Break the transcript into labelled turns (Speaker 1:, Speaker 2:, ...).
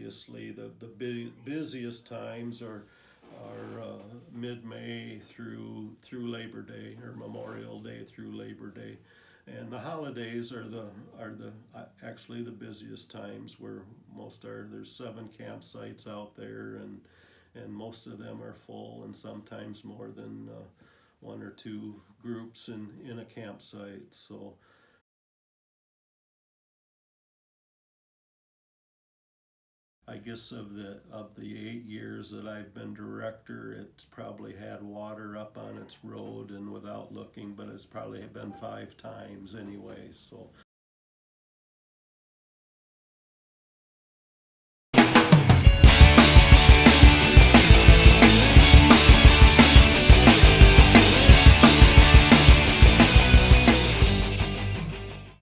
Speaker 1: obviously the busiest times are mid-May through Labor Day, or Memorial Day through Labor Day. And the holidays are actually the busiest times, where there's 7 campsites out there, and most of them are full, and sometimes more than one or two groups in a campsite. So I guess of the 8 years that I've been director, it's probably had water up on its road, and without looking, but it's probably been 5 times anyway. So